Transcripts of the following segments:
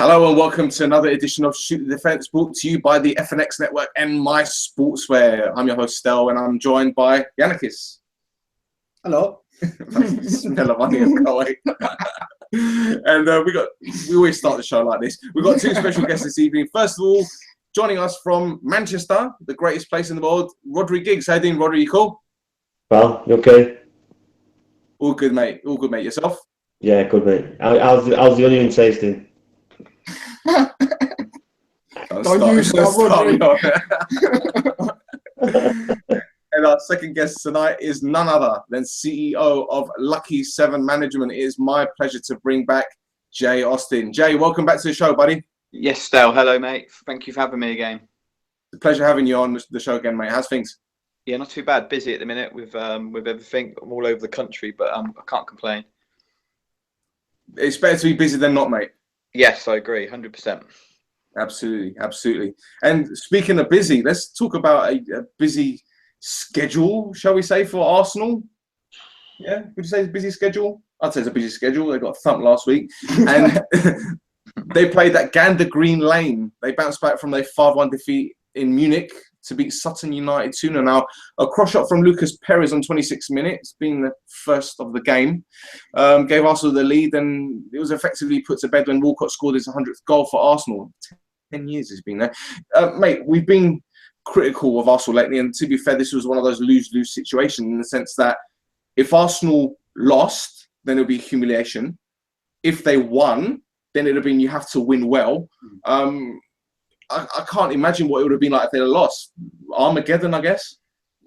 Hello and welcome to another edition of Shoot the Defence, brought to you by the FNX Network and My Sportswear. I'm your host, Stel, and I'm joined by Yannikis. Hello. Smell of onion, can't wait. And we always start the show like this. We've got two special guests this evening. First of all, joining us from Manchester, the greatest place in the world, Rhodri Giggs. How you doing, Rhodri? You cool? Well, you okay? All good, mate. All good, mate. Yourself? Yeah, good, mate. How's the onion tasting? And our second guest tonight is none other than CEO of Lucky 7 Management. It is my pleasure to bring back Jay Austin. Jay, welcome back to the show, buddy. Yes, Stel. Hello, mate. Thank you for having me again. It's a pleasure having you on the show again, mate. How's things? Yeah, not too bad. Busy at the minute with everything. I'm all over the country, but I can't complain. It's better to be busy than not, mate. Yes, I agree, 100%. Absolutely, absolutely. And speaking of busy, let's talk about a busy schedule, shall we say, for Arsenal? Yeah, would you say it's a busy schedule? I'd say it's a busy schedule. They got thumped last week. And they played that Gander Green Lane. They bounced back from their 5-1 defeat in Munich to beat Sutton United 2-0. Now, a cross-shot from Lucas Perez on 26 minutes, being the first of the game, gave Arsenal the lead, and it was effectively put to bed when Walcott scored his 100th goal for Arsenal. 10 years he's been there. Mate, we've been critical of Arsenal lately, and to be fair, this was one of those lose-lose situations in the sense that if Arsenal lost, then it would be humiliation. If they won, then it would have been you have to win well. I can't imagine what it would have been like if they had lost. Armageddon, I guess.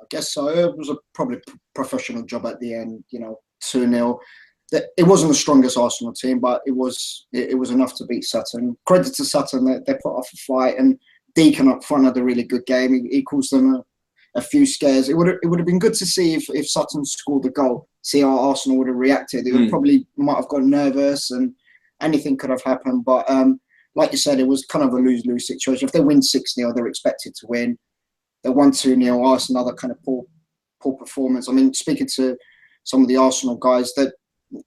I guess so. It was a probably professional job at the end. 2-0. It wasn't the strongest Arsenal team, but it was enough to beat Sutton. Credit to Sutton, they put off a fight, and Deacon up front had a really good game. He caused them a few scares. It would have been good to see if Sutton scored the goal, see how Arsenal would have reacted. They would probably might have got nervous, and anything could have happened. But like you said, it was kind of a lose-lose situation. If they win 6-0, they're expected to win. They won 2-0. Arsenal, another kind of poor performance. I mean, speaking to some of the Arsenal guys, that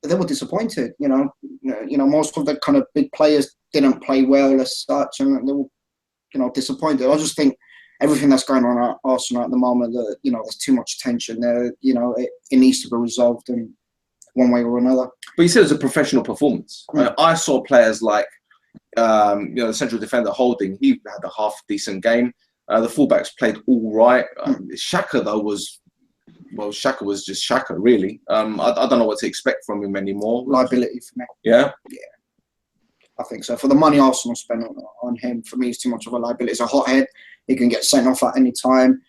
they were disappointed. Most of the kind of big players didn't play well as such, and they were, disappointed. I just think everything that's going on at Arsenal at the moment, there's too much tension there. It needs to be resolved in one way or another. But you said it was a professional performance. I saw players like, the central defender Holding, he had a half decent game. The fullbacks played all right. Xhaka though was just Xhaka, really. I don't know what to expect from him anymore. Liability for me. Yeah? Yeah. I think so. For the money Arsenal spent on him, for me, it's too much of a liability. He's a hothead. He can get sent off at any time.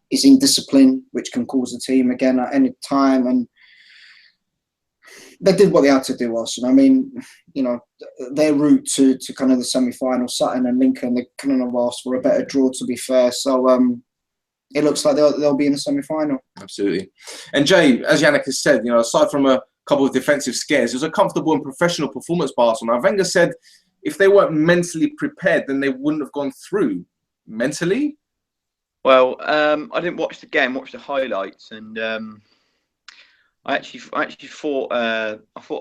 He's indisciplined, which can cause the team again at any time. And they did what they had to do, Arsenal. I mean, their route to kind of the semi-final, Sutton and Lincoln, they couldn't have asked for a better draw, to be fair. So it looks like they'll be in the semi-final. Absolutely. And Jay, as Yannick has said, aside from a couple of defensive scares, it was a comfortable and professional performance by Arsenal. Now, Wenger said if they weren't mentally prepared, then they wouldn't have gone through. Mentally? Well, I didn't watch the game, watched the highlights, and I actually thought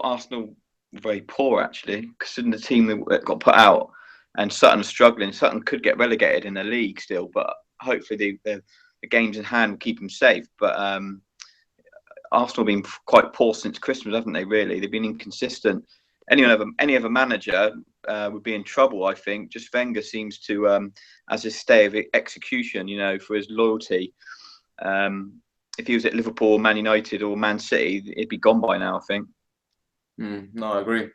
Arsenal were very poor, actually, considering the team that got put out, and Sutton struggling. Sutton could get relegated in the league still, but hopefully the games in hand will keep them safe. But Arsenal have been quite poor since Christmas, haven't they, really? They've been inconsistent. Any other manager would be in trouble, I think. Just Wenger seems to, as his stay of execution, for his loyalty. If he was at Liverpool, Man United or Man City, he'd be gone by now, I think. No, I agree.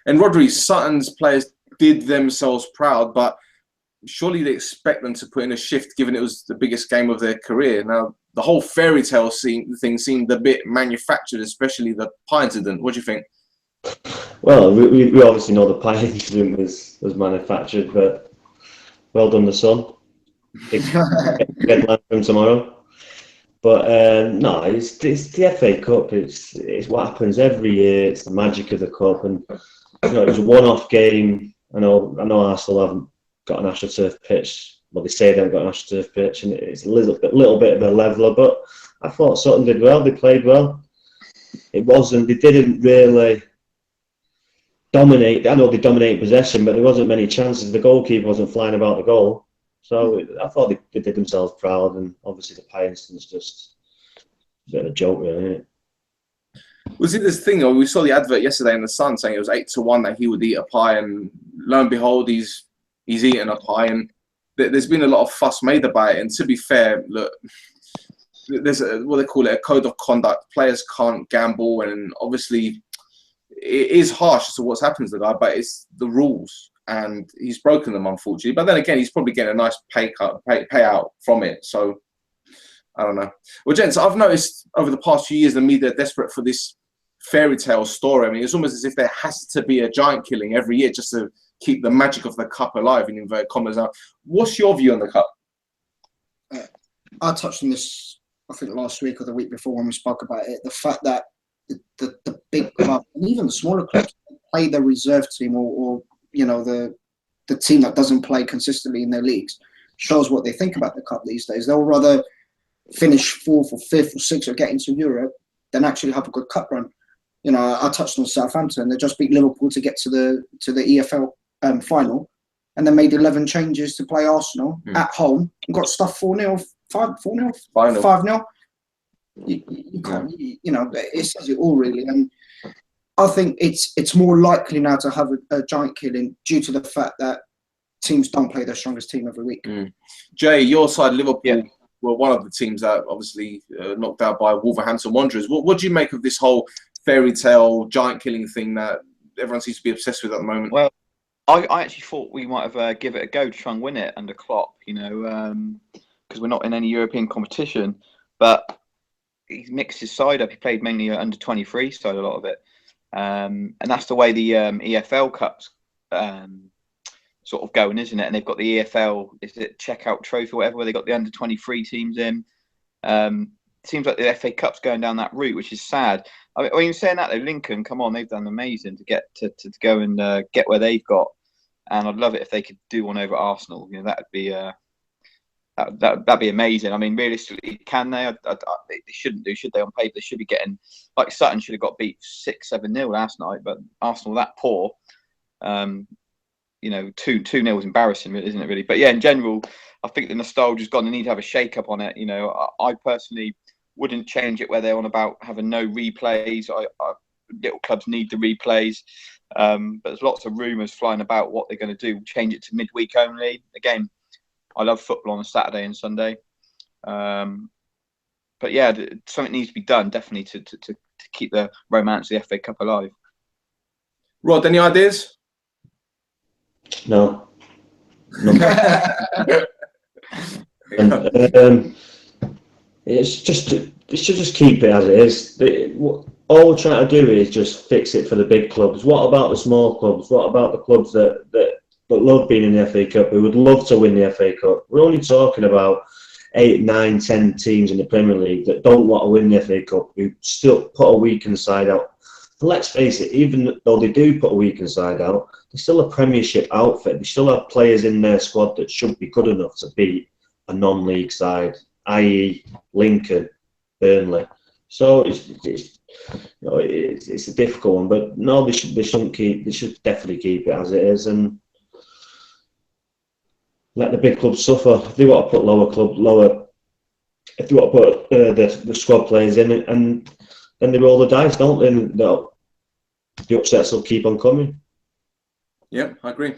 And Rhodri, Sutton's players did themselves proud, but surely they expect them to put in a shift, given it was the biggest game of their career. Now, the whole fairy tale thing seemed a bit manufactured, especially the pie incident. What do you think? Well, we obviously know the pie incident was manufactured, but well done, the son. Deadline from tomorrow. But no, it's the FA Cup. It's what happens every year. It's the magic of the cup, and it was a one-off game. I know Arsenal haven't got an AstroTurf pitch. Well, they say they haven't got an AstroTurf pitch, and it's a little bit of a leveler. But I thought Sutton did well. They played well. They didn't really. dominate. I know they dominated possession, but there wasn't many chances. The goalkeeper wasn't flying about the goal. So I thought they did themselves proud, and obviously the pie instance just a bit of a joke, really, isn't it? Was it this thing, or we saw the advert yesterday in the Sun saying it was 8-1 that he would eat a pie, and lo and behold, he's eaten a pie, and there's been a lot of fuss made about it. And to be fair, look, there's what they call it, a code of conduct. Players can't gamble, and obviously it is harsh as to what's happened to the guy, but it's the rules, and he's broken them, unfortunately. But then again, he's probably getting a nice payout from it. So I don't know. Well, gents, I've noticed over the past few years the media are desperate for this fairy tale story. I mean, it's almost as if there has to be a giant killing every year just to keep the magic of the cup alive, in inverted commas. Now, what's your view on the cup? I touched on this, I think, last week or the week before when we spoke about it. The fact that the big club and even the smaller clubs play their reserve team or you know, the team that doesn't play consistently in their leagues shows what they think about the cup these days. They'll rather finish fourth or fifth or sixth or get into Europe than actually have a good cup run. You know, I touched on Southampton. They just beat Liverpool to get to the EFL final, and then made 11 changes to play Arsenal at home and got stuffed 4-0, 5-0. You can't, you know, it says it all, really. And I think it's more likely now to have a giant killing due to the fact that teams don't play their strongest team every week. Jay, your side, Liverpool, were one of the teams that obviously knocked out by Wolverhampton Wanderers. What do you make of this whole fairy tale giant killing thing that everyone seems to be obsessed with at the moment? Well, I actually thought we might have give it a go to try and win it under Klopp, you know, because we're not in any European competition. But he's mixed his side up. He played mainly under 23 side, a lot of it. And that's the way the EFL Cup's sort of going, isn't it? And they've got the EFL, is it Checkout Trophy or whatever, where they got the under 23 teams in. It seems like the FA Cup's going down that route, which is sad. I mean, saying that though, Lincoln, come on, they've done amazing to get to go and get where they've got, and I'd love it if they could do one over Arsenal. You know, that'd be amazing. I mean, realistically, can they? They shouldn't do, should they? On paper, they should be getting, like Sutton should have got beat 6-7-0 last night, but Arsenal that poor. You know, 2-0 is embarrassing, isn't it? Really, but yeah, in general, I think the nostalgia's gone. They need to have a shake up on it. You know, I personally wouldn't change it where they're on about having no replays. Little clubs need the replays, but there's lots of rumours flying about what they're going to do. Change it to midweek only. Again, I love football on a Saturday and Sunday, but yeah, something needs to be done definitely to keep the romance of the FA Cup alive. Rod, any ideas? No. And, it's just, they should just keep it as it is. All we're trying to do is just fix it for the big clubs. What about the small clubs? What about the clubs that love being in the FA Cup, who would love to win the FA Cup? We're only talking about 8, 9, 10 teams in the Premier League that don't want to win the FA Cup, who still put a weakened side out. And let's face it, even though they do put a weakened side out, they're still a Premiership outfit. They still have players in their squad that should be good enough to beat a non-league side, i.e. Lincoln, Burnley. So it's a difficult one, but no, they shouldn't keep. They should definitely keep it as it is and let the big clubs suffer. If they want to put if they want to put the squad players in it, and then they roll the dice, don't they? And the upsets will keep on coming. Yeah, I agree.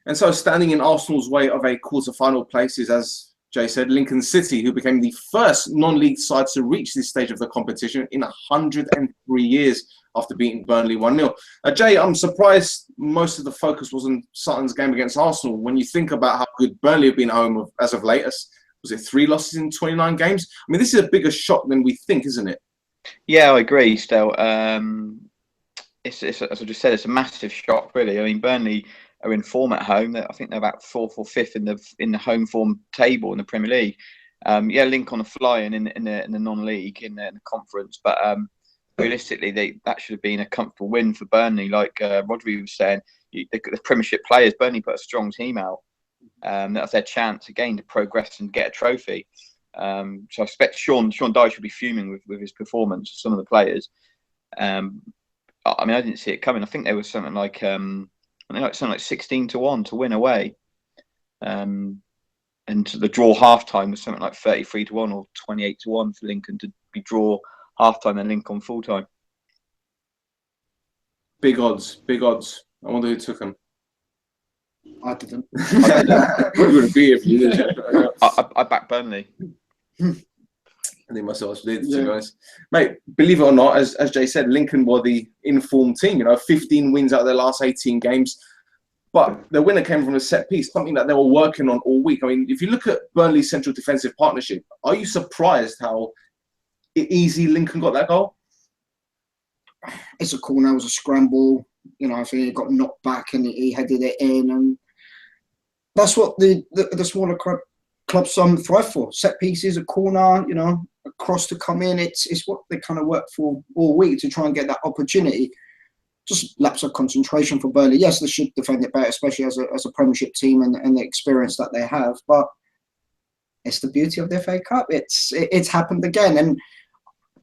And so, standing in Arsenal's way of a quarter-final place is, as Jay said, Lincoln City, who became the first non-league side to reach this stage of the competition in 103 years after beating Burnley 1-0. Jay, I'm surprised most of the focus was on Sutton's game against Arsenal. When you think about how good Burnley have been at home as of late, was it 3 losses in 29 games? I mean, this is a bigger shock than we think, isn't it? Yeah, I agree, Stel. It's as I just said, it's a massive shock, really. I mean, Burnley are in form at home. I think they're about 4th or 5th in the home form table in the Premier League. Yeah, Lincoln are flying in the non-league in the conference, but realistically, that should have been a comfortable win for Burnley. Like Rhodri was saying, the Premiership players, Burnley put a strong team out. That was their chance again to progress and get a trophy. So I expect Sean Dyche should be fuming with his performance. Some of the players. I mean, I didn't see it coming. I think there was something like I think something like 16-1 to win away, and the draw halftime was something like 33-1 or 28-1 for Lincoln to be draw halftime and Lincoln full time. Big odds, big odds. I wonder who took them. I didn't. We wouldn't be if you did. I backed Burnley. I think myself did, to be honest. Mate, believe it or not, as Jay said, Lincoln were the informed team. 15 wins out of their last 18 games. But the winner came from a set piece, something that they were working on all week. I mean, if you look at Burnley's central defensive partnership, are you surprised how easy Lincoln got that goal? It's a corner, it was a scramble. I think he got knocked back and he headed it in. And that's what the smaller clubs thrive for. Set pieces, a corner, a cross to come in. It's what they kind of work for all week to try and get that opportunity. Just lapse of concentration for Burnley. Yes, they should defend it better, especially as a Premiership team and the experience that they have. But it's the beauty of the FA Cup. It's happened again. And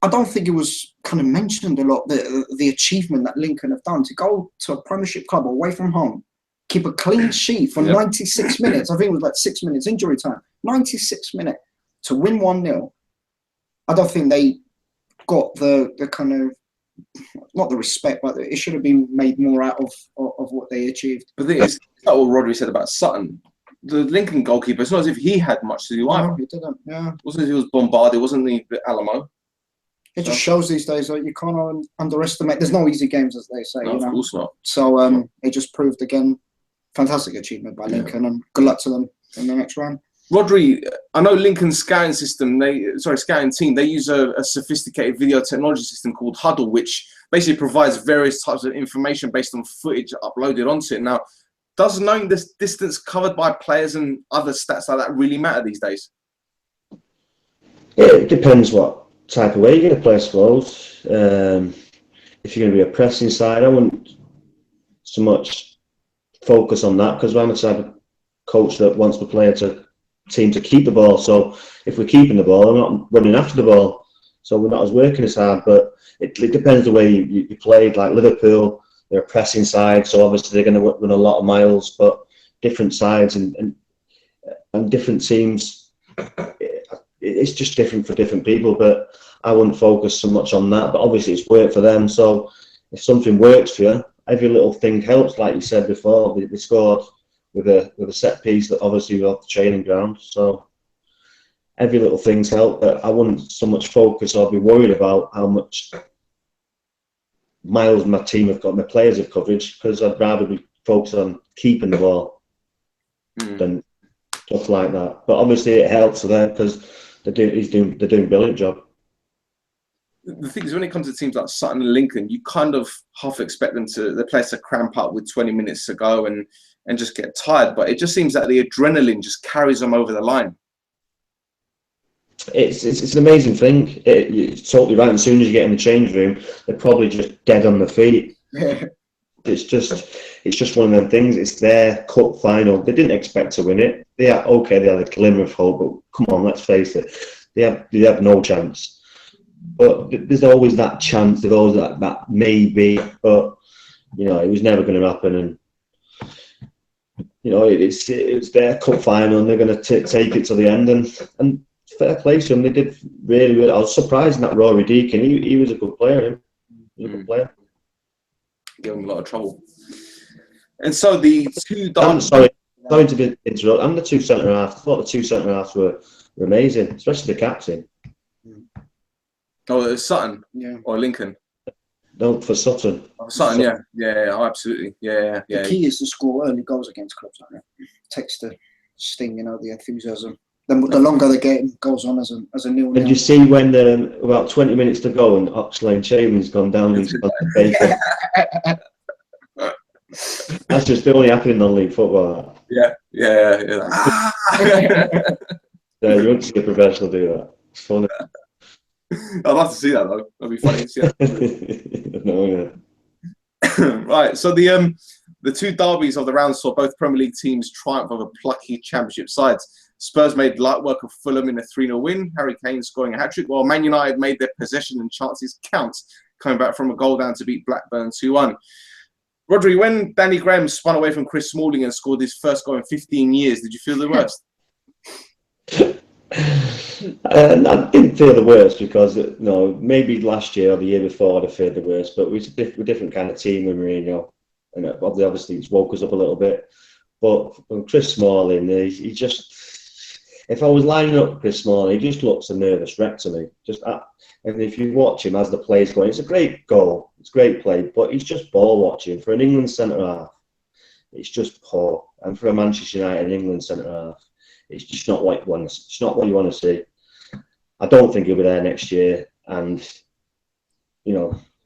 I don't think it was kind of mentioned a lot, the achievement that Lincoln have done to go to a Premiership club away from home, keep a clean sheet for 96 minutes. I think it was like 6 minutes injury time. 96 minutes to win 1-0. I don't think they got the kind of, not the respect, but it should have been made more out of what they achieved. But the thing is, that's what Rhodri said about Sutton. The Lincoln goalkeeper, it's not as if he had much to do either. No, he didn't, yeah. It wasn't as if he was bombarded, it wasn't the Alamo. It just shows these days that you can't underestimate. There's no easy games, as they say. No, of course not. So it just proved again, fantastic achievement by Lincoln, and good luck to them in the next round. Rhodri, I know Lincoln's scouting team, they use a sophisticated video technology system called Huddle, which basically provides various types of information based on footage uploaded onto it. Now, does knowing this distance covered by players and other stats like that really matter these days? It depends what type of way you're going to play, I suppose. If you're going to be a pressing side, I wouldn't so much focus on that, because I'm a type of coach that wants the team to keep the ball. So if we're keeping the ball, I'm not running after the ball. So we're not as working as hard, but it depends the way you played. Like Liverpool, they're a pressing side, so obviously they're going to run a lot of miles, but different sides and different teams, it's just different for different people. But I wouldn't focus so much on that. But obviously it's worked for them. So if something works for you, every little thing helps. Like you said before, they scored with a set piece that obviously was off the training ground. So every little thing's helped. But I wouldn't so much focus or be worried about how much miles my team have got, my players have coverage, because I'd rather be focused on keeping the ball than stuff like that. But obviously it helps for them, because they're doing a brilliant job. The thing is, when it comes to teams like Sutton and Lincoln, you kind of half expect the players to cramp up with 20 minutes to go and just get tired. But it just seems that the adrenaline just carries them over the line. It's an amazing thing. You're totally right. As soon as you get in the change room, they're probably just dead on their feet. It's just one of them things. It's their cup final. They didn't expect to win it. They had a glimmer of hope, but come on, let's face it, they have no chance. But there's always that chance. There's always that maybe. But it was never going to happen. And it's their cup final, and they're going to take it to the end. And fair play to them. They did really, really. I was surprised that Rhodri Giggs. He was a good player. He was a good player. Gave him a lot of trouble. And so the two. I'm sorry to be interrupted. I'm the two centre halves. I thought the two centre halves were amazing, especially the captain. Oh, Sutton, yeah, or Lincoln. No, for Sutton. Sutton, yeah, absolutely, yeah. The key is to score early goals against clubs like that. It takes the sting, the enthusiasm. The longer the game goes on as a 0-0. And you see when about 20 minutes to go and Oxlade-Chamberlain's gone down and he's gone to Baker. That's just only happening in non-league football. Yeah. Yeah, you won't see a professional do that. It's funny. I'd love to see that though. That'd be funny to see that. No, yeah. Right. So the two derbies of the round saw both Premier League teams triumph over plucky Championship sides. Spurs made light work of Fulham in a 3-0 win, Harry Kane scoring a hat-trick, while Man United made their possession and chances count, coming back from a goal down to beat Blackburn 2-1. Rhodri, when Danny Graham spun away from Chris Smalling and scored his first goal in 15 years, did you feel the worst? I didn't feel the worst because, maybe last year or the year before I'd have feared the worst, but we're a different kind of team with Mourinho. And obviously it's woke us up a little bit. But from Chris Smalling, he just... If I was lining up Chris Smalling, he just looks a nervous wreck to me. And if you watch him as the play's going, it's a great goal. It's great play, but he's just ball watching. For an England centre-half, it's just poor. And for a Manchester United England centre-half, it's just not what you want to, it's not what you want to see. I don't think he'll be there next year. And,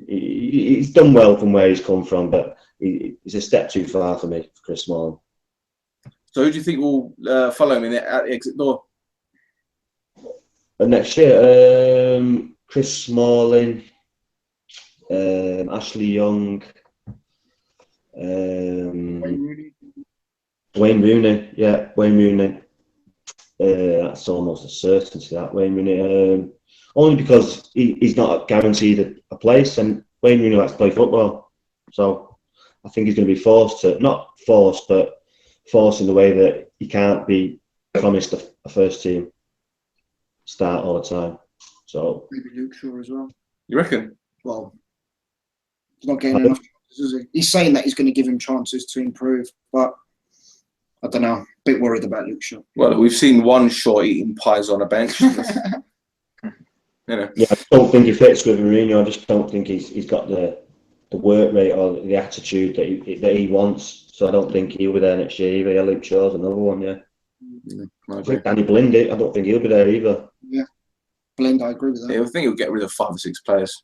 he's done well from where he's come from, but he's a step too far for me, for Chris Smalling. So who do you think will follow him at the exit door? Next year, Chris Smalling, Ashley Young, Wayne Rooney. Yeah, Wayne Rooney. That's almost a certainty, that Wayne Rooney. Only because he's not guaranteed a place, and Wayne Rooney likes to play football. So I think he's going to be forced to, not forced, but forced in the way that he can't be promised a first team start all the time. So maybe Luke Shaw as well. You reckon? Well, he's not getting enough chances, is he? He's saying that he's going to give him chances to improve, but I don't know. A bit worried about Luke Shaw. Well, we've seen one Shaw eating pies on a bench. Yeah, I don't think he fits with Mourinho. I just don't think he's got the work rate or the attitude that he wants. So I don't think he'll be there next year either. Yeah, Luke Shaw's another one, yeah. I think Danny Blind, I don't think he'll be there either. Yeah, Blind, I agree with that. Yeah, I think he'll get rid of 5 or 6 players.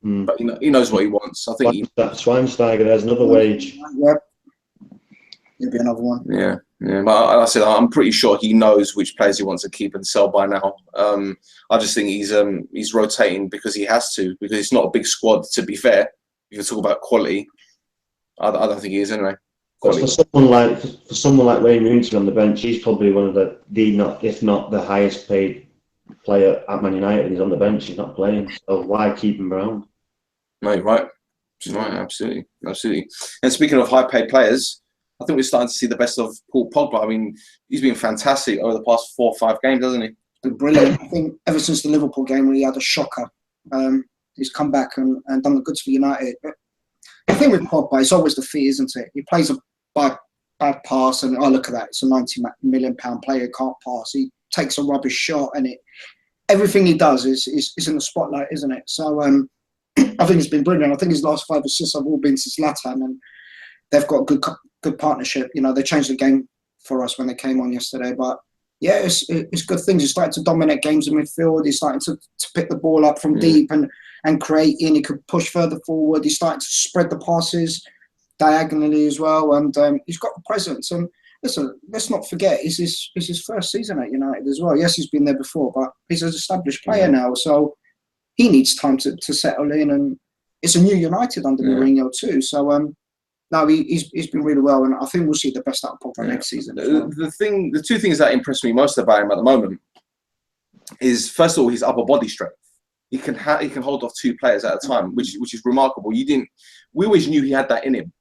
But he knows what he wants. I think Schweinsteiger, there's another wage. Yep. He'll be another one. Yeah. But like I said, I'm pretty sure he knows which players he wants to keep and sell by now. I just think he's rotating because he has to, because it's not a big squad, to be fair. If you talk about quality, I don't think he is anyway. For someone like Wayne Rooney to be on the bench, he's probably one of if not the highest paid player at Man United. He's on the bench, he's not playing. So why keep him around? No, you're right. Right, absolutely. And speaking of high paid players, I think we're starting to see the best of Paul Pogba. I mean, he's been fantastic over the past 4 or 5 games, hasn't he? Been brilliant. I think ever since the Liverpool game where he had a shocker, he's come back and done the goods for United. But the thing with Pogba, it's always the fee, isn't it? He plays a bad pass, and look at that, it's a £90 million player, can't pass. He takes a rubbish shot, and everything he does is in the spotlight, isn't it? So I think it's been brilliant. I think his last 5 assists have all been to Zlatan, and they've got a good partnership. They changed the game for us when they came on yesterday, but yeah, it's good things. He's starting to dominate games in midfield. He's starting to pick the ball up from deep and create in. He could push further forward. He's starting to spread the passes diagonally as well, and he's got the presence. And listen, let's not forget, it's his first season at United as well. Yes, he's been there before, but he's an established player now, so he needs time to settle in. And it's a new United under Mourinho too. So no, he's been really well, and I think we'll see the best out of Pogba next season. The 2 things that impress me most about him at the moment is, first of all, his upper body strength. He can hold off 2 players at a time, which is remarkable. We always knew he had that in him,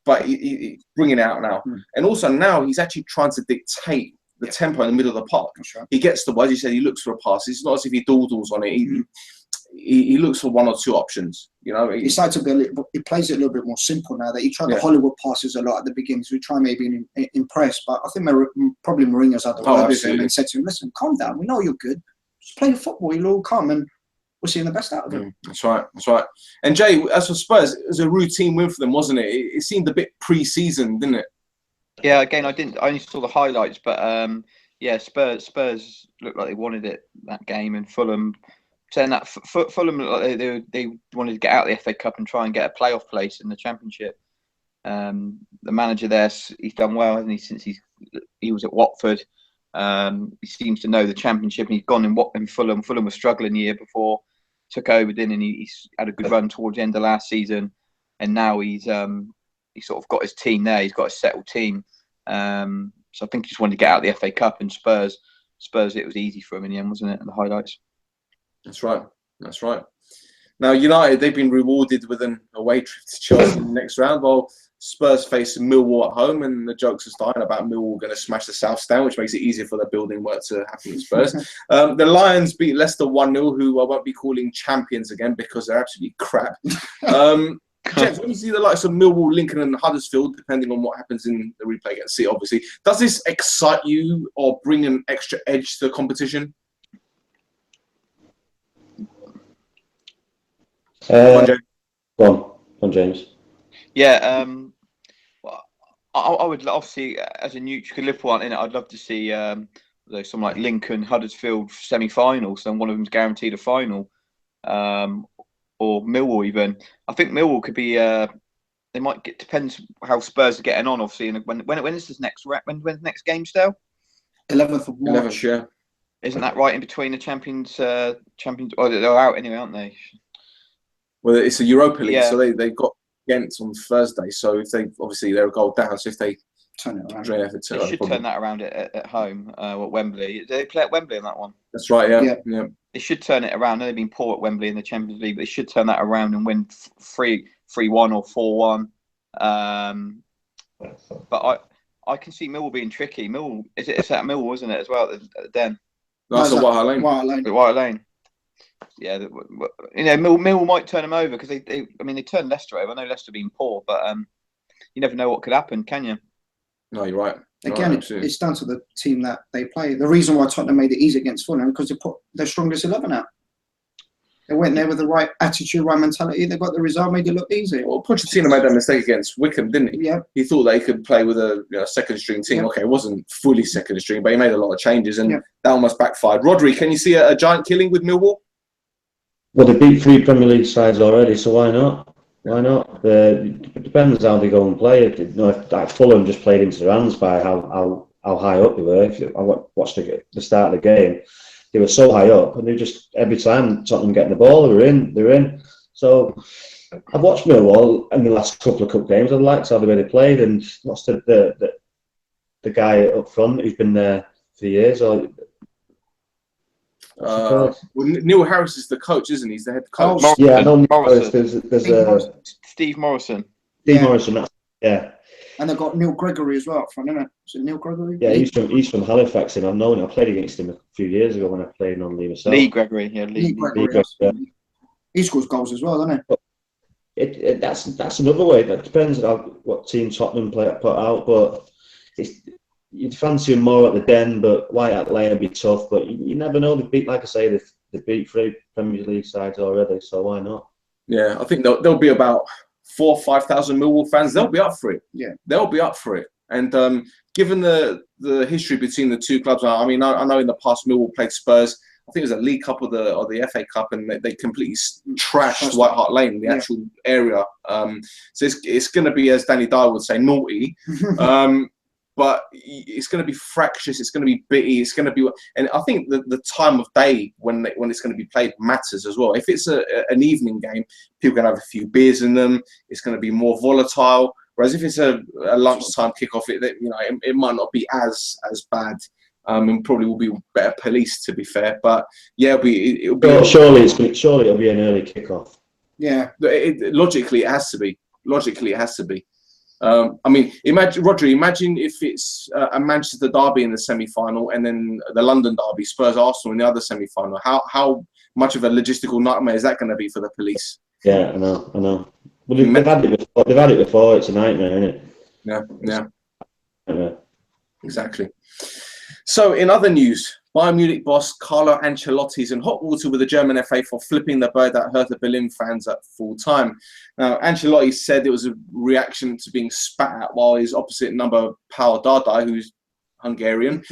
but he's bringing it out now. And also now he's actually trying to dictate the tempo in the middle of the park. Sure. He gets the, as you said, he looks for a pass. It's not as if he dawdles on it. He looks for 1 or 2 options. He started to be he plays it a little bit more simple now. That he tried the Hollywood passes a lot at the beginning, so we try maybe impress. But I think probably Mourinho's had the word with him and said to him, "Listen, calm down. We know you're good. Just play football. You'll all come, and we're seeing the best out of him." That's right. And Jay, as for Spurs, it was a routine win for them, wasn't it? It seemed a bit pre-season, didn't it? Yeah. Again, I only saw the highlights, but Spurs looked like they wanted it that game, and Fulham. Saying that Fulham, they wanted to get out of the FA Cup and try and get a playoff place in the Championship. The manager there, he's done well, hasn't he? Since he was at Watford, he seems to know the Championship. And he's gone in Fulham. Fulham was struggling the year before, took over, and he's had a good run towards the end of last season. And now he's sort of got his team there. He's got a settled team. So I think he just wanted to get out of the FA Cup. And Spurs, it was easy for him in the end, wasn't it? In the highlights. That's right. Now, United, they've been rewarded with an away trip to Chelsea in the next round, while Spurs face Millwall at home, and the jokes are starting about Millwall going to smash the South Stand, which makes it easier for the building work to happen at Spurs. The Lions beat Leicester 1-0, who I won't be calling champions again because they're absolutely crap. James, when you see the likes of Millwall, Lincoln and Huddersfield, depending on what happens in the replay against City, obviously, does this excite you or bring an extra edge to the competition? Go on, James. Yeah, well, I would obviously, as a neutral Liverpool in it, I'd love to see something like Lincoln, Huddersfield semi-finals, and one of them's guaranteed a final, or Millwall even. I think Millwall could be. They might get, depends how Spurs are getting on. Obviously, and when is this next when's the next game still? 11th of March. 11th, yeah. Isn't that right in between the champions? Oh, they're out anyway, aren't they? Well, it's a Europa League, Yeah. so they got Ghent on Thursday. So if they obviously they're a goal down, so if they Turn it around. They should turn that around at home at Wembley. Do they play at Wembley in that one? That's right. Yeah. They should turn it around. I know they've been poor at Wembley in the Champions League, but they should turn that around and win 3-1 or 4-1. But I can see Millwall being tricky. Millwall, it's at Millwall, isn't it, as well, at the Den? That's a White Hart Lane. White Lane. Yeah, Millwall might turn them over because they turned Leicester over. I know Leicester being poor, but you never know what could happen, can you? No, you're right. Again, it's down to the team that they play. The reason why Tottenham made it easy against Fulham because they put their strongest 11 out. They went there with the right attitude, right mentality. They got the result, made it look easy. Well, Pochettino made that mistake against Wickham, didn't he? Yeah. He thought they could play with a second string team. Yeah. Okay, it wasn't fully second string, but he made a lot of changes, and that almost backfired. Rodri, can you see a giant killing with Millwall? Well, they beat 3 Premier League sides already, so why not? Why not? It depends how they go and play. If Fulham just played into their hands by how high up they were. If I watched the start of the game, they were so high up, and they just every time Tottenham getting the ball, they're in. So I've watched Millwall in the last couple of cup games. I liked how the way they played, and what's the guy up front who's been there for years? Neil Harris is the coach, isn't he? He's the head coach. Yeah, I know Morrison. There's Steve Morrison. Steve Morrison. Yeah. And they've got Neil Gregory as well up front, isn't it? Is it Neil Gregory? Yeah, he's from Halifax, and I've known him. I played against him a few years ago when I played non-league myself. Lee Gregory, Lee Gregory. He scores goals as well, doesn't he? That's another way. That depends on what team Tottenham put out, but you'd fancy him more at the Den, but White Hart Lane would be tough. But you never know. They beat 3 Premier League sides already, so why not? Yeah, I think there'll be about 4,000 or 5,000 Millwall fans. They'll be up for it. Yeah, they'll be up for it. And given the history between the two clubs, I know in the past Millwall played Spurs. I think it was a League Cup or the FA Cup, and they completely trashed White Hart Lane, the actual area. So it's going to be, as Danny Dyer would say, naughty. But it's going to be fractious. It's going to be bitty. It's going to be, and I think the time of day when it's going to be played matters as well. If it's an evening game, people are going to have a few beers in them. It's going to be more volatile. Whereas if it's a lunchtime kickoff, it might not be as bad. And probably will be better policed, to be fair. But yeah, it'll be. Well, surely it'll be an early kickoff. Yeah. Logically, it has to be. Imagine if it's a Manchester derby in the semi-final and then the London derby, Spurs Arsenal in the other semi-final. How much of a logistical nightmare is that going to be for the police? Yeah, I know. Well, they've had it before. It's a nightmare, isn't it? Yeah. Exactly. So, in other news, Bayern Munich boss Carlo Ancelotti's in hot water with the German FA for flipping the bird that Hertha Berlin fans at full time. Now, Ancelotti said it was a reaction to being spat at, while his opposite number, Paul Dardai, who's Hungarian,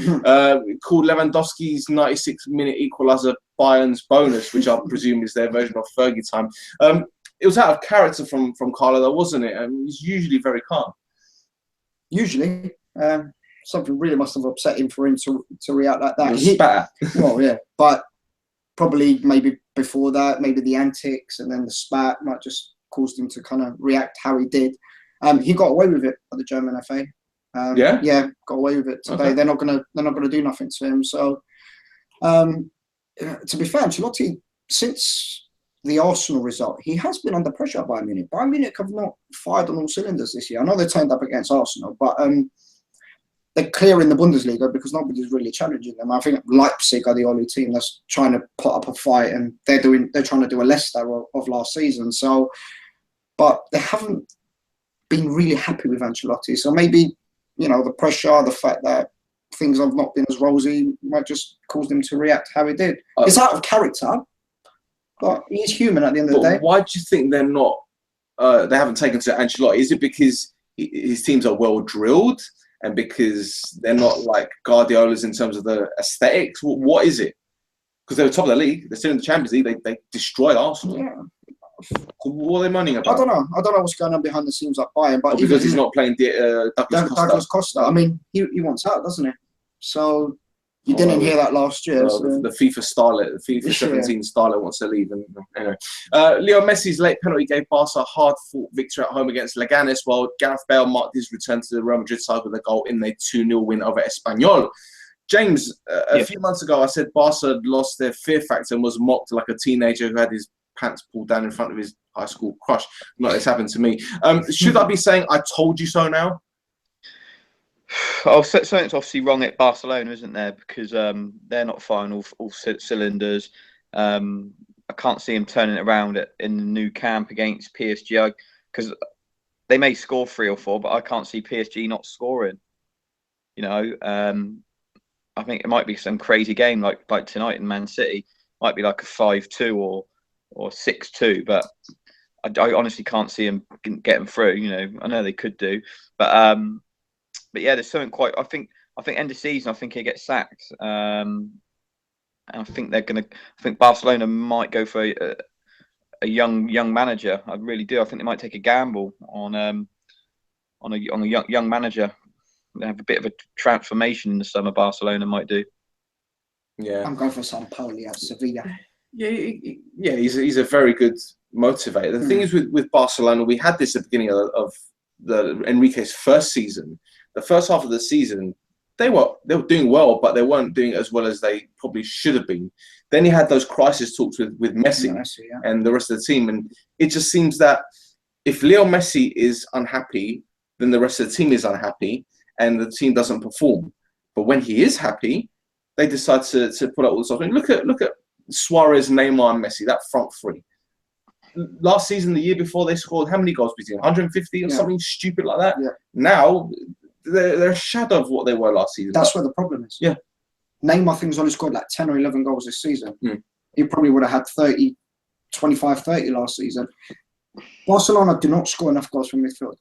called Lewandowski's 96-minute equaliser Bayern's bonus, which I presume is their version of Fergie time. It was out of character from Carlo, though, wasn't it? He's usually very calm. Usually. Something really must have upset him for him to react like that. Spat. Well, yeah, but probably maybe before that, maybe the antics and then the spat might just caused him to kind of react how he did. He got away with it at the German FA. Yeah, got away with it today. Okay. They're not gonna do nothing to him. So, to be fair, Ancelotti, since the Arsenal result, he has been under pressure by Bayern Munich. Bayern Munich have not fired on all cylinders this year. I know they turned up against Arsenal, but they're clear in the Bundesliga because nobody's really challenging them. I think Leipzig are the only team that's trying to put up a fight, and they're trying to do a Leicester of last season. So, but they haven't been really happy with Ancelotti. So maybe, the pressure, the fact that things have not been as rosy might just cause them to react how he did. It's out of character, but he's human at the end of the day. Why do you think they're not? They haven't taken to Ancelotti. Is it because his teams are well drilled, and because they're not like Guardiola's in terms of the aesthetics? What is it? Because they're top of the league, they're still in the Champions League. They destroyed Arsenal. Yeah. So what are they moaning about? I don't know what's going on behind the scenes at Bayern, but because he's not playing Douglas Costa. I mean, he wants out, doesn't he? So you didn't hear that last year. So. The FIFA starlet, the FIFA 17 starlet wants to leave. And anyway, Leo Messi's late penalty gave Barca a hard-fought victory at home against Leganes, while Gareth Bale marked his return to the Real Madrid side with a goal in their 2-0 win over Espanyol. James, a few months ago, I said Barca had lost their fear factor and was mocked like a teenager who had his pants pulled down in front of his high school crush. Not this happened to me. Should I be saying I told you so now? Oh, something's obviously wrong at Barcelona, isn't there? Because they're not firing all cylinders. I can't see him turning it around in the new camp against PSG, because they may score 3 or 4, but I can't see PSG not scoring. I think it might be some crazy game like tonight in Man City. Might be like a 5-2 or 6-2, but I honestly can't see him getting through. I know they could do, but yeah, there's something quite. I think end of season, I think he'll get sacked. And I think they're gonna. I think Barcelona might go for a young manager. I really do. I think they might take a gamble on a young manager. They have a bit of a transformation in the summer. Barcelona might do. Yeah, I'm going for Sampaoli at Sevilla. Yeah, he's a very good motivator. The thing is with Barcelona, we had this at the beginning of the Enrique's first season. The first half of the season, they were doing well, but they weren't doing as well as they probably should have been. Then he had those crisis talks with Messi and the rest of the team, and it just seems that if Leo Messi is unhappy, then the rest of the team is unhappy, and the team doesn't perform. But when he is happy, they decide to put out all this stuff. I mean, look at Suarez, Neymar, and Messi, that front three. Last season, the year before, they scored how many goals between 150 or something stupid like that? Yeah. Now they're a shadow of what they were last season. That's where the problem is. Yeah. Neymar, I think, has only scored like 10 or 11 goals this season. He probably would have had 25, 30 last season. Barcelona do not score enough goals from midfield.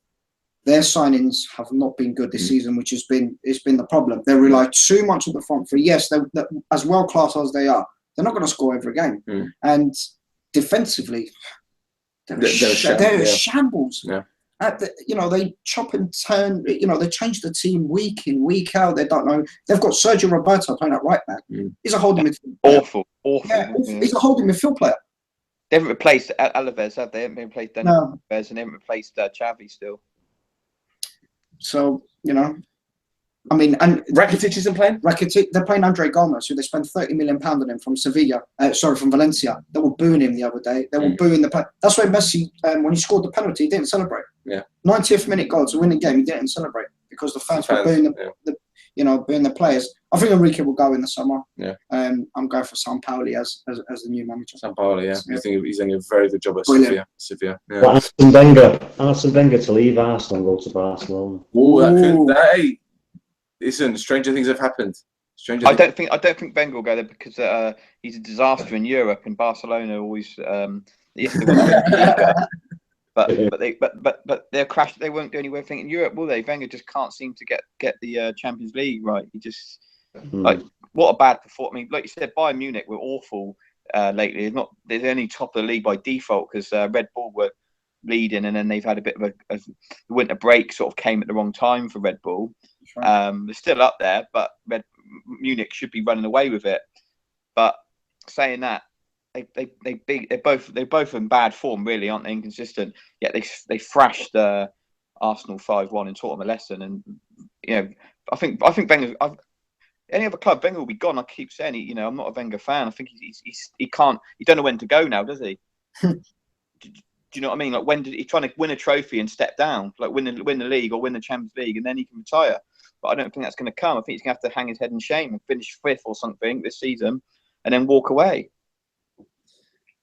Their signings have not been good this season, which has been the problem. They rely too much on the front three. Yes, they're as well class as they are, they're not going to score every game. And defensively, they're a shambles. Yeah. They chop and turn. They change the team week in, week out. They don't know. They've got Sergio Roberto playing at right back. He's a holding midfield player. Awful. Yeah, he's a holding midfield player. They haven't replaced Alaves, have they? They haven't replaced Alaves, and they haven't replaced Xavi still. So, I mean, and Rakitic isn't playing? They're playing Andre Gomes, who they spent £30 million on him from from Valencia. They were booing him the other day. They were booing the play. That's why Messi, when he scored the penalty, he didn't celebrate. Yeah. 90th minute goal to win the game, he didn't celebrate because the fans were booing booing the players. I think Enrique will go in the summer. Yeah. I'm going for Sampaoli as the new manager. Sampaoli, yeah. I think he's doing a very good job at Sevilla. Yeah. Well, Arsene Wenger to leave Arsenal and go to Barcelona. Listen, stranger things have happened. I don't think Wenger will go there because he's a disaster in Europe, and Barcelona always but they're crashed. They won't go anywhere. In Europe, will they? Wenger just can't seem to get the Champions League right. He just what a bad performance. I mean, like you said, Bayern Munich were awful lately. They're only top of the league by default because Red Bull were leading, and then they've had a bit of a winter break. Sort of came at the wrong time for Red Bull. They're still up there, but Munich should be running away with it. But saying that, they're both in bad form, really, aren't they? Inconsistent. Yet they thrashed Arsenal 5-1 and taught them a lesson. And I think Wenger. Any other club, Wenger will be gone. I keep saying, I'm not a Wenger fan. I think he can't. He don't know when to go now, does he? Do you know what I mean? Like, when did he trying to win a trophy and step down, like win the league or win the Champions League, and then he can retire? But I don't think that's going to come. I think he's going to have to hang his head in shame and finish 5th or something this season, and then walk away.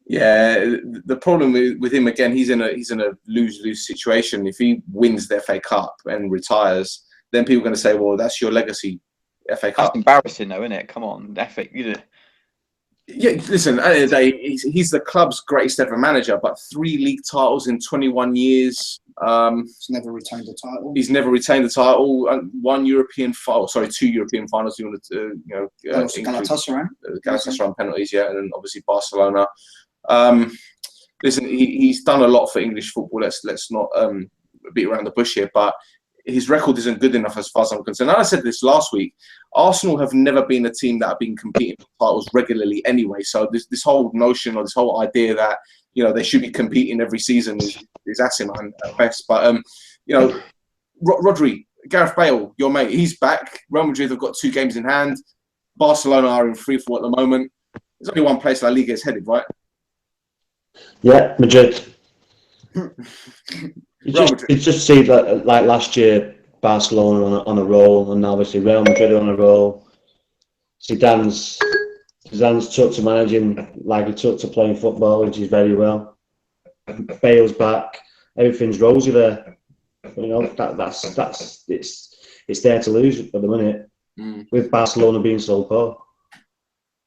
Yeah, the problem with him again, he's in a lose-lose situation. If he wins the FA Cup and retires, then people are going to say, "Well, that's your legacy, FA Cup." That's embarrassing, though, isn't it? Come on, FA. Yeah, listen. At the end of the day, he's the club's greatest ever manager, but 3 league titles in 21 years. He's never retained a title. He's never retained the title. 1 European final, 2 European finals. You want to, Galatasaray penalties, yeah, and then obviously Barcelona. Listen, he's done a lot for English football. Let's not beat around the bush here, but his record isn't good enough as far as I'm concerned. And I said this last week. Arsenal have never been a team that have been competing for titles regularly anyway. So this whole notion or this whole idea that they should be competing every season is asinine at best. But Rodri, Gareth Bale, your mate, he's back. Real Madrid have got 2 games in hand. Barcelona are in free fall at the moment. There's only one place La Liga is headed, right? Yeah, Madrid. You just see that, like last year, Barcelona on a roll, and obviously Real Madrid on a roll. Zidane's took to managing like he took to playing football, which is very well. Bale's back. Everything's rosy there. It's there to lose at the minute, with Barcelona being so poor.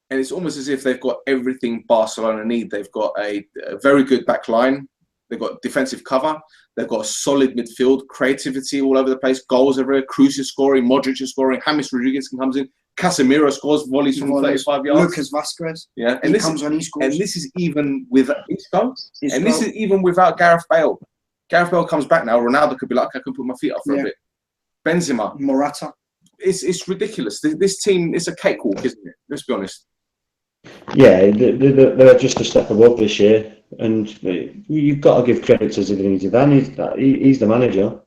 And it's almost as if they've got everything Barcelona need. They've got a very good back line. They've got defensive cover. They've got a solid midfield, creativity all over the place, goals everywhere. Cruz is scoring, Modric is scoring, James Rodriguez comes in, Casemiro scores volleys from 35 yards. Lucas Vasquez, yeah, and he comes on, he scores. And this is even without Gareth Bale. Gareth Bale comes back now. Ronaldo could be like, I can put my feet up for a bit. Benzema, Morata. It's ridiculous. This team is a cakewalk, isn't it? Let's be honest. Yeah, they're just a step above this year, and you've got to give credit to Zidane. He's the manager,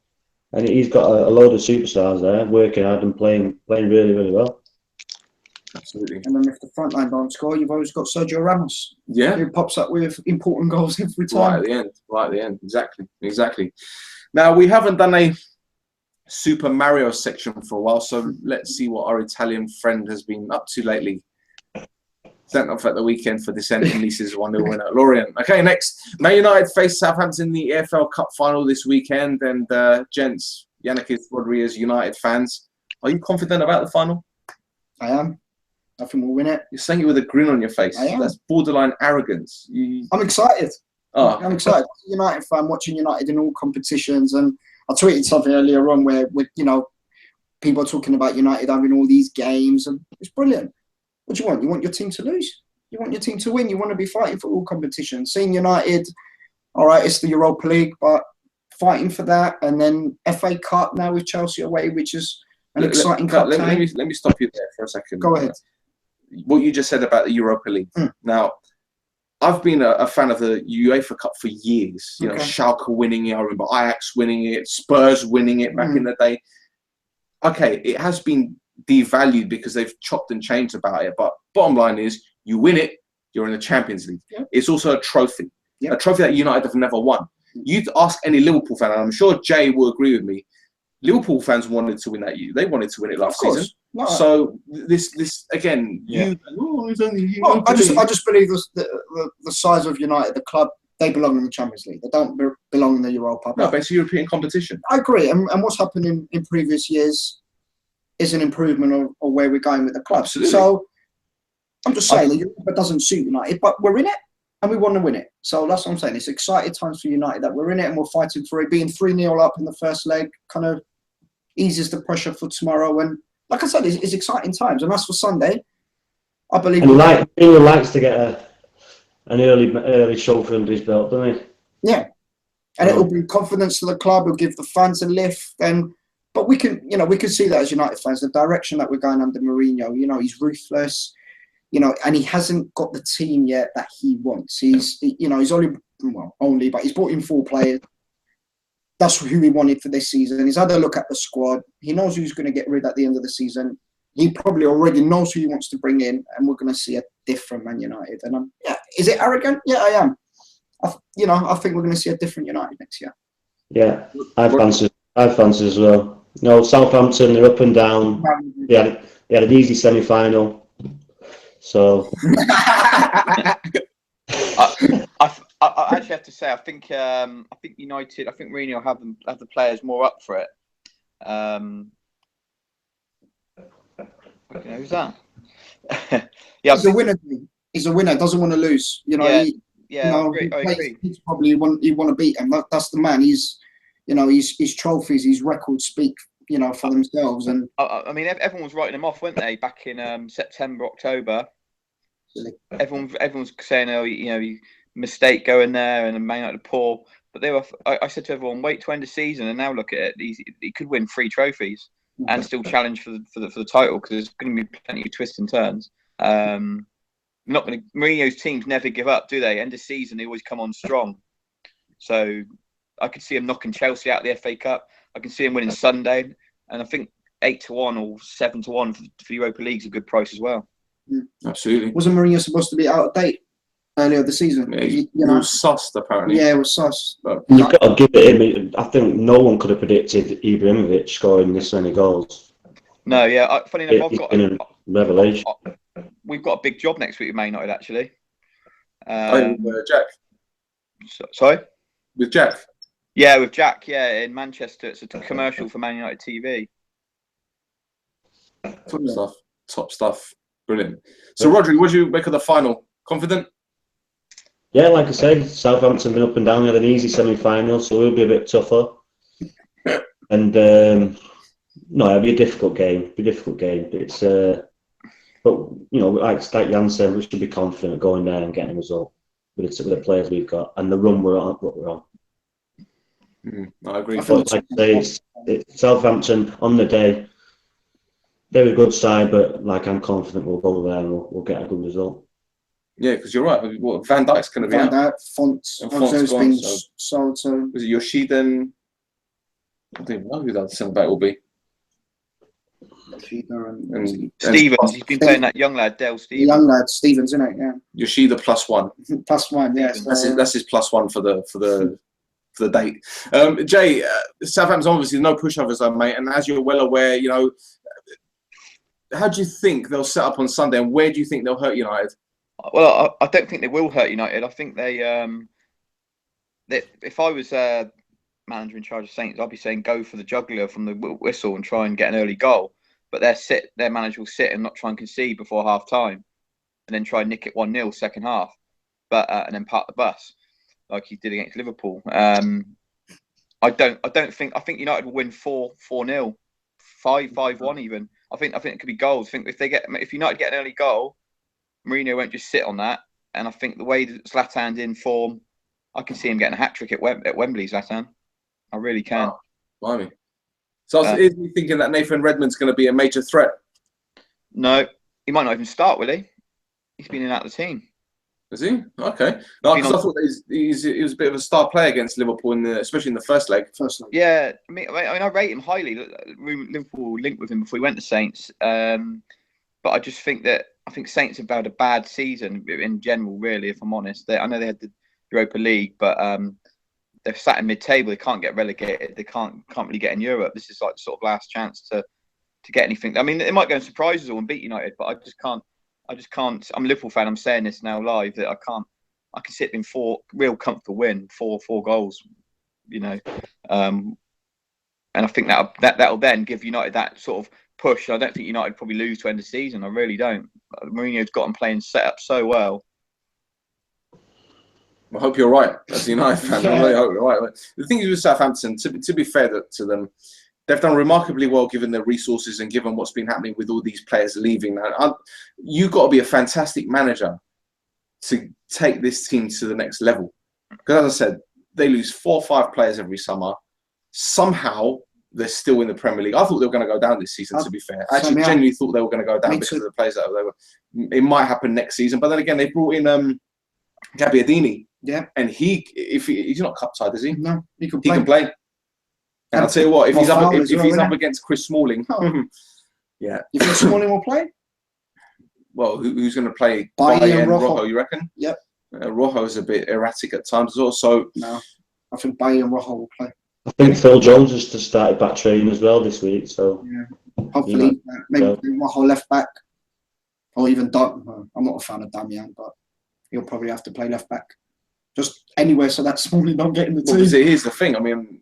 and he's got a load of superstars there working hard and playing really, really well. Absolutely. And then if the front line don't score, you've always got Sergio Ramos. Yeah, who pops up with important goals every time. Right at the end. Exactly. Now we haven't done a Super Mario section for a while, so let's see what our Italian friend has been up to lately. Sent off at the weekend for descending Nice's 1-0 win at Lorient. Okay, next. Man United face Southampton in the EFL Cup final this weekend. And gents, Yannick Rodriguez, United fans, are you confident about the final? I am. I think we'll win it. You're saying it with a grin on your face. I am. That's borderline arrogance. I'm excited. Oh. I'm excited. I'm a United fan, watching United in all competitions. And I tweeted something earlier on where people are talking about United having all these games. And it's brilliant. What do you want? You want your team to lose? You want your team to win? You want to be fighting for all competitions. Seeing United, all right, it's the Europa League, but fighting for that. And then FA Cup now with Chelsea away, which is an exciting cup. Let me stop you there for a second. Go ahead. What you just said about the Europa League. Now, I've been a fan of the UEFA Cup for years. You know, Schalke winning it. I remember Ajax winning it, Spurs winning it back in the day. Okay, it has been devalued because they've chopped and changed about it. But bottom line is, you win it, you're in the Champions League. Yep. It's also a trophy. Yep. A trophy that United have never won. You'd ask any Liverpool fan, and I'm sure Jay will agree with me, Liverpool fans wanted to win that. They wanted to win it last season. No. So this again, I just believe the size of United, the club, they belong in the Champions League. They don't belong in the Europa. No, but it's a European competition. I agree. And what's happened in previous years is an improvement of where we're going with the club. Absolutely. So I'm just saying, it doesn't suit United, but we're in it and we want to win it. So that's what I'm saying. It's exciting times for United that we're in it and we're fighting for it. Being 3-0 up in the first leg kind of eases the pressure for tomorrow. And like I said, it's exciting times. And as for Sunday, I believe... And he likes to get an early trophy under his belt, doesn't he? Yeah. And it'll bring confidence to the club. It'll give the fans a lift. But we can see that as United fans, the direction that we're going under Mourinho. He's ruthless, and he hasn't got the team yet that he wants. He's but he's brought in 4 players. That's who he wanted for this season. He's had a look at the squad. He knows who's going to get rid at the end of the season. He probably already knows who he wants to bring in, and we're going to see a different Man United. And is it arrogant? Yeah, I am. I think we're going to see a different United next year. Yeah, I fancy as well. No, Southampton, they're up and down. They had an easy semi-final. So I actually have to say, I think United. I think Mourinho have the players more up for it. Who's that? Yeah, he's a winner. He's a winner. Doesn't want to lose. I agree. He's probably want to beat him. That's the man. He's, his trophies, his records speak, for themselves. And I mean, everyone was writing him off, weren't they? Back in September, October. Everyone's saying, mistake going there, and Man United poor. But they were. I said to everyone, wait to end the season, and now look at it. He could win 3 trophies and still challenge for the title, because there's going to be plenty of twists and turns. Mourinho's teams never give up, do they? End of season, they always come on strong. So I could see him knocking Chelsea out of the FA Cup. I can see him winning Sunday, and I think 8-1 or 7-1 for Europa League's a good price as well. Absolutely. Wasn't Mourinho supposed to be out of date earlier this season? Yeah, he was sussed, apparently. Yeah, it was sussed. But you've got to give it him. I think no one could have predicted Ibrahimovic scoring this many goals. No, yeah. Funny enough, It's been a revelation. We've got a big job next week with Man United, actually. Jack. Sorry? With Jack? Yeah, with Jack, in Manchester. It's a commercial for Man United TV. Top stuff. Brilliant. So, Rhodri, what do you make of the final? Confident? Yeah, like I said, Southampton been up and down. We had an easy semi-final, so it'll be a bit tougher. And it'll be a difficult game. It's but like Jan said, we should be confident going there and getting a result with the players we've got and the run we're on. I agree. But like I say, it's Southampton on the day. They're a good side, but I'm confident we'll go there and we'll get a good result. Yeah, because you're right. Van Dijk's going to be out. Van Dijk, Font's been sold. So was it Yoshida? I don't even know who that centre back will be. And Stevens, he's been playing that young lad, Dale Stevens. Young lad, Stevens, isn't it? Yeah. Yoshida +1. +1, yeah. That's his +1 for the date. Jay, Southampton's obviously no pushovers, mate. And as you're well aware, how do you think they'll set up on Sunday, and where do you think they'll hurt United? Well, I don't think they will hurt United. I think they if I was manager in charge of Saints, I'd be saying go for the jugular from the whistle and try and get an early goal. But their manager will sit and not try and concede before half time, and then try and nick it 1-0 second half, and then park the bus like he did against Liverpool. I think United will win 4-0, 5-1 even. I think it could be goals. I think if United get an early goal, Mourinho won't just sit on that. And I think the way that Zlatan's in form, I can see him getting a hat-trick at Wembley, Zlatan. I really can. Wow. Blimey. So is he thinking that Nathan Redmond's going to be a major threat? No, he might not even start, will he? He's been in and out of the team. Is he? Okay. No, because I thought he was a bit of a star player against Liverpool, especially in the first leg. Yeah, I mean, I rate him highly. Liverpool linked with him before he went to Saints. But I just think Saints have had a bad season in general, really, if I'm honest. I know they had the Europa League, but they've sat in mid-table. They can't get relegated. They can't really get in Europe. This is like the sort of last chance to get anything. I mean, they might go and surprise us all and beat United, but I just can't. I'm a Liverpool fan. I'm saying this now live that I can see it being 4 real comfortable win, 4 goals. And I think that'll then give United that sort of push. I don't think United probably lose to end the season. I really don't. Mourinho's got them playing set up so well. I hope you're right as a United fan. I really hope you're right. The thing is with Southampton, to be fair to them, they've done remarkably well given their resources and given what's been happening with all these players leaving. Now, you've got to be a fantastic manager to take this team to the next level. Because as I said, they lose 4 or 5 players every summer. Somehow, they're still in the Premier League. I thought they were going to go down this season, to be fair. I actually genuinely thought they were going to go down because of the players that they were. It might happen next season. But then again, they brought in Gabbiadini. Yeah. And he's not cup side, is he? No, he can play. And I'll tell you what, if he's up against Chris Smalling, yeah. You think Smalling will play? Well, who's going to play? Bailly and Rojo, you reckon? Yep. Rojo's a bit erratic at times as well. So no, I think Bale and Rojo will play. I think Phil Jones has just started back training as well this week. So yeah, hopefully maybe Rojo left back, or even Dam. I'm not a fan of Damian, but he'll probably have to play left back. Just anywhere so that Smalley don't get in the team. Here's the thing. I mean,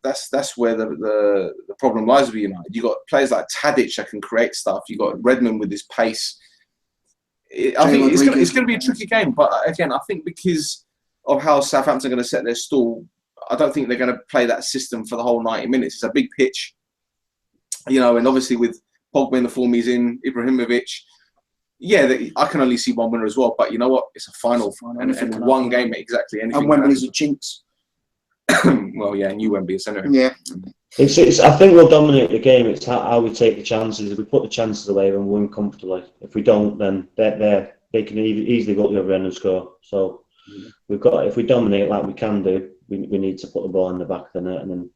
that's where the problem lies with United. You got players like Tadic that can create stuff. You got Redmond with his pace. I think it's going to be a tricky game. But again, I think because of how Southampton are going to set their stall, I don't think they're going to play that system for the whole 90 minutes. It's a big pitch, and obviously with Pogba in the form he's in, Ibrahimovic. Yeah, I can only see one winner as well. But you know what? It's a final. And one game, exactly. Anything. And Wembley's a jinx. Well, yeah, new Wembley, isn't it? Yeah. It's. I think we'll dominate the game. It's how we take the chances. If we put the chances away, then we win comfortably. If we don't, then they can easily go up the other end and score. So if we dominate like we can do, we need to put the ball in the back of the net, and then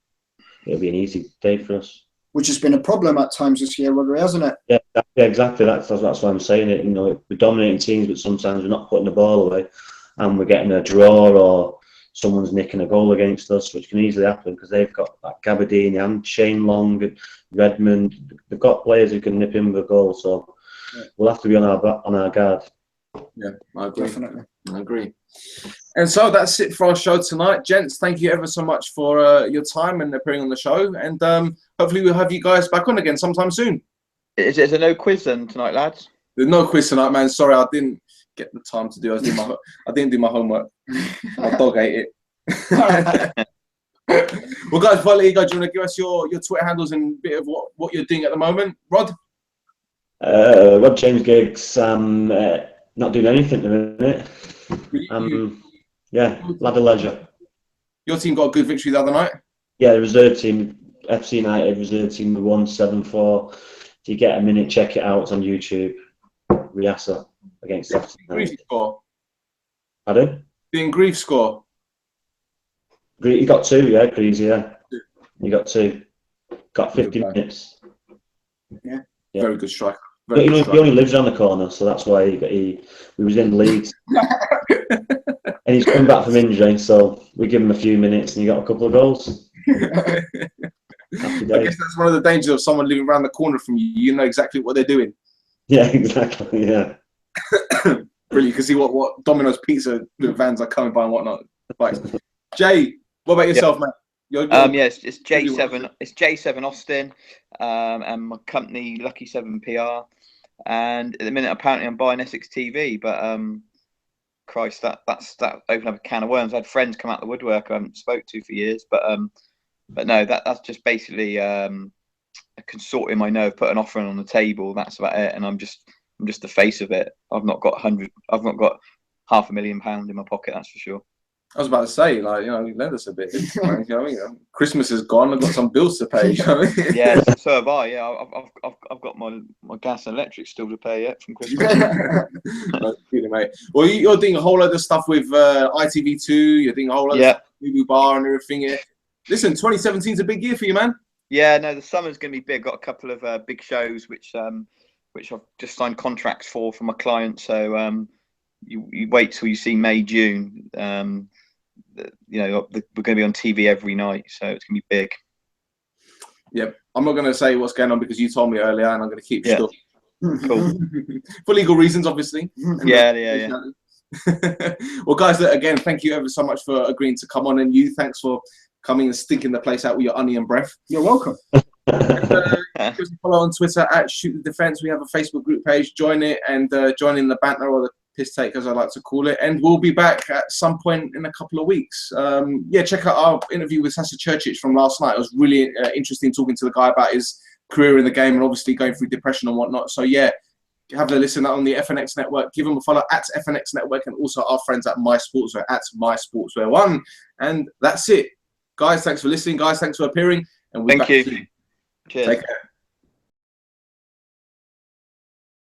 it'll be an easy day for us. Which has been a problem at times this year, Rhodri, hasn't it? Yeah, exactly. That's what I'm saying. It, we're dominating teams, but sometimes we're not putting the ball away, and we're getting a draw or someone's nicking a goal against us, which can easily happen because they've got like Gabardini and Shane Long, Redmond. They've got players who can nip in with a goal, so we'll have to be on our guard. Yeah, I agree. Definitely. I agree. And so that's it for our show tonight. Gents, thank you ever so much for your time and appearing on the show. And hopefully we'll have you guys back on again sometime soon. Is there no quiz then tonight, lads? There's no quiz tonight, man. Sorry, I didn't get the time to do it. I didn't do my homework. My dog ate it. Well, guys, before I let you go, do you want to give us your Twitter handles and a bit of what you're doing at the moment? Rod? Rod James Giggs. Not doing anything at the minute. Yeah, ladder leisure. Your team got a good victory the other night? Yeah, the reserve team, FC United reserve team, we won 7-4. If you get a minute, check it out. It's on YouTube. Riasa against FC United. Grief score? Pardon? Didn't Grief score? You got 2, yeah, Greaves, yeah. You got 2. Got 50 minutes. Yeah. Very good striker. He only lives around the corner, so that's why he was in Leeds. And he's come back from injury, so we give him a few minutes and he got a couple of goals. I guess that's one of the dangers of someone living around the corner from you. You know exactly what they're doing. Yeah, exactly, yeah. Really, you can see what Domino's pizza vans are coming by and whatnot. Right. Jay, what about yourself, man? Yes, it's J7. It's J7 Austin, and my company Lucky 7 PR. And at the minute, apparently, I'm buying Essex TV. But Christ, that opened up a can of worms. I had friends come out the woodwork I haven't spoke to for years. But no, that's just basically a consortium I know have put an offer on the table. That's about it. And I'm just the face of it. I've not got £500,000 in my pocket. That's for sure. I was about to say, lend us a bit. Christmas is gone. I've got some bills to pay. Yeah, so have I. Yeah, I've got my gas and electric still to pay yet from Christmas. Mate. Well, you're doing a whole lot of stuff with ITV2. You're doing a whole lot of stuff with Movie Bar and everything. Yeah. Listen, 2017 is a big year for you, man. Yeah, no, the summer's going to be big. Got a couple of big shows which I've just signed contracts for my clients. So you wait till you see May, June. We're going to be on TV every night, so it's going to be big. Yep. I'm not going to say what's going on because you told me earlier, and I'm going to keep still. Cool. For legal reasons, obviously. Yeah. Well, guys, again, thank you ever so much for agreeing to come on, and you, thanks for coming and stinking the place out with your onion breath. You're welcome. Give us a follow on Twitter at Shoot the Defence. We have a Facebook group page. Join it and join in the banter or the piss take, as I like to call it. And we'll be back at some point in a couple of weeks. Check out our interview with Sasa Churchich from last night. It was really interesting talking to the guy about his career in the game and obviously going through depression and whatnot. So yeah, have a listen on the FNX Network. Give them a follow at FNX Network and also our friends at My Sportswear at My Sportswear 1. And that's it. Guys, thanks for listening. Guys, thanks for appearing. And we'll Thank you. Cheers. Take care.